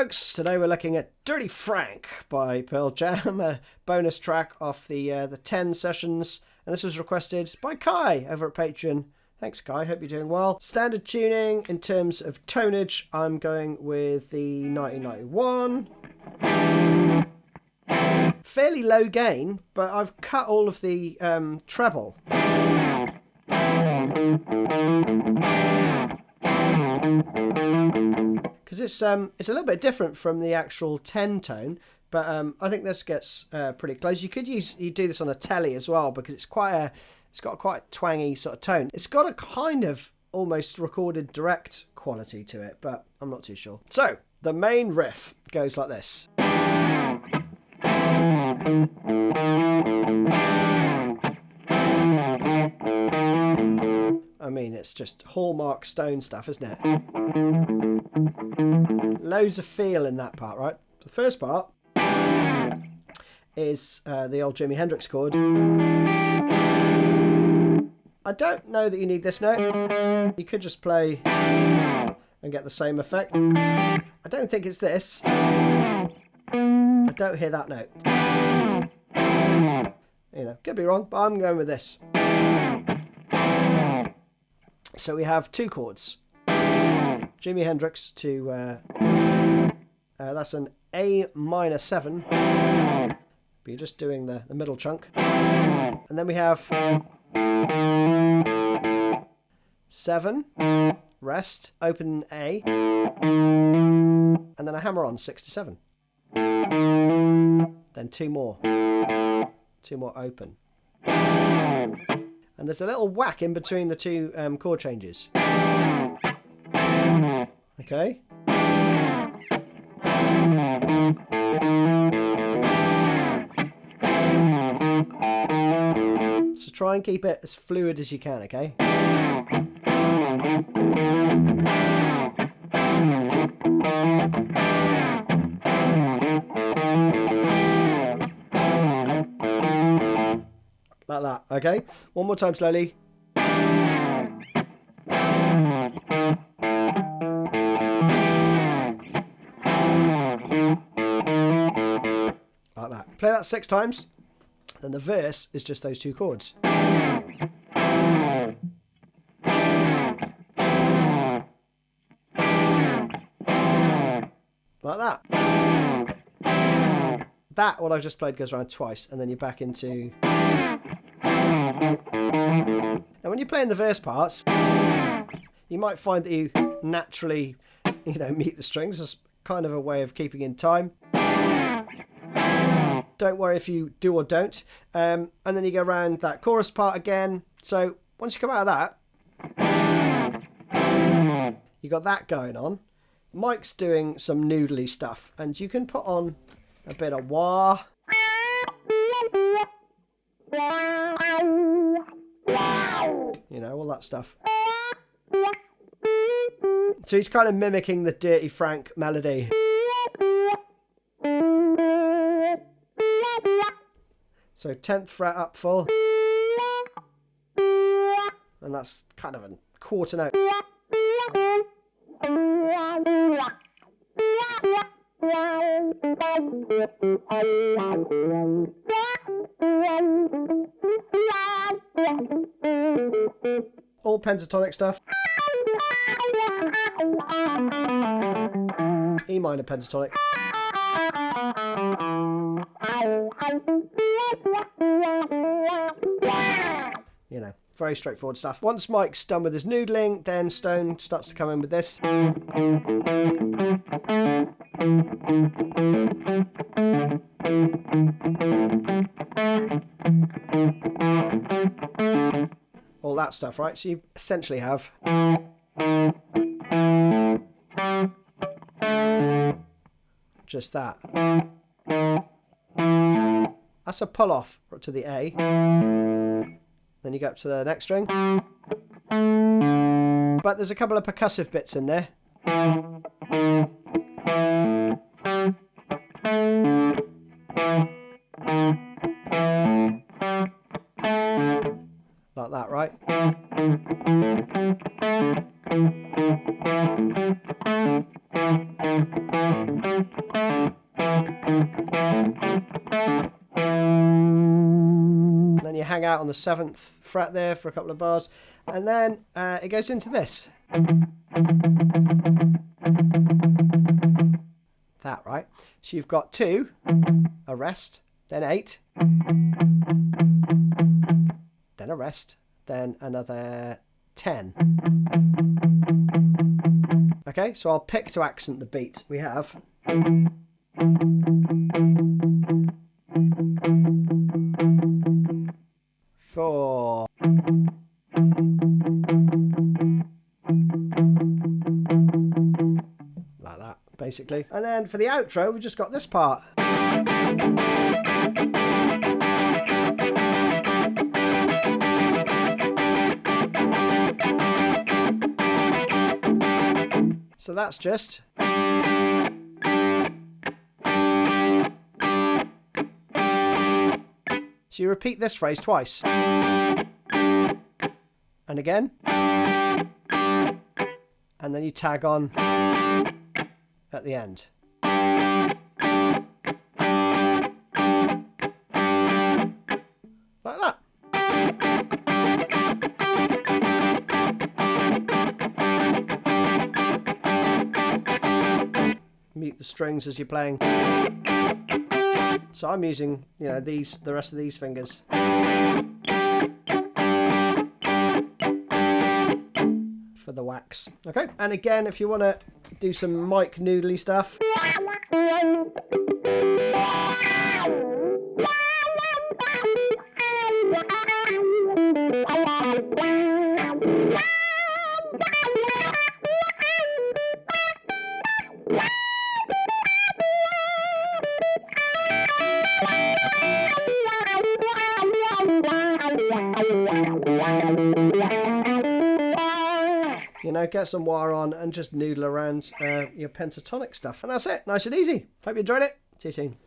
folks, today we're looking at Dirty Frank by Pearl Jam, a bonus track off the 10 sessions, and this was requested by Kai over at Patreon. Thanks Kai, hope you're doing well. Standard tuning in terms of tonage, I'm going with the 1991. Fairly low gain, but I've cut all of the treble. Because it's a little bit different from the actual 10 tone, but I think this gets pretty close. You do this on a telly as well, because it's got a quite twangy sort of tone. It's got a kind of almost recorded direct quality to it, but I'm not too sure. So the main riff goes like this. I mean, it's just hallmark Stone stuff, isn't it? Loads of feel in that part, right? The first part is the old Jimi Hendrix chord. I don't know that you need this note. You could just play and get the same effect. I don't think it's this. I don't hear that note. You know, could be wrong, but I'm going with this. So we have two chords. Jimi Hendrix to, that's an A minor 7. But you're just doing the middle chunk. And then we have 7, rest, open A. And then a hammer on 6 to 7. Then two more open. And there's a little whack in between the two chord changes. Okay. So try and keep it as fluid as you can, okay? Like that, okay? One more time slowly. Like that. Play that 6 times. Then the verse is just those two chords. Like that. That, what I've just played, goes around twice, and then you're back into... Now, when you're playing the verse parts, you might find that you naturally, mute the strings as kind of a way of keeping in time. Don't worry if you do or don't. And then you go around that chorus part again. So once you come out of that, you got that going on. Mike's doing some noodly stuff, and you can put on a bit of wah. All that stuff. So he's kind of mimicking the Dirty Frank melody. So 10th fret up full. And that's kind of a quarter note. All pentatonic stuff. E minor pentatonic. Very straightforward stuff. Once Mike's done with his noodling, then Stone starts to come in with this. All that stuff, right? So you essentially have just that. That's a pull off to the A. Then you go up to the next string. But there's a couple of percussive bits in there. Like that, right? Then you hang out on the 7th fret there for a couple of bars, and then it goes into this. That, right? So you've got 2, a rest, then 8, then a rest, then another 10. Okay, so I'll pick to accent the beat. We have... 4. Like that, basically. And then for the outro, we've just got this part. So that's just... So you repeat this phrase twice. And again. And then you tag on at the end. Like that. Mute the strings as you're playing. So I'm using, you know, the rest of these fingers. For the wax. Okay, and again, if you want to do some mic noodly stuff. You know, get some wire on and just noodle around your pentatonic stuff. And that's it. Nice and easy. Hope you enjoyed it. See you soon.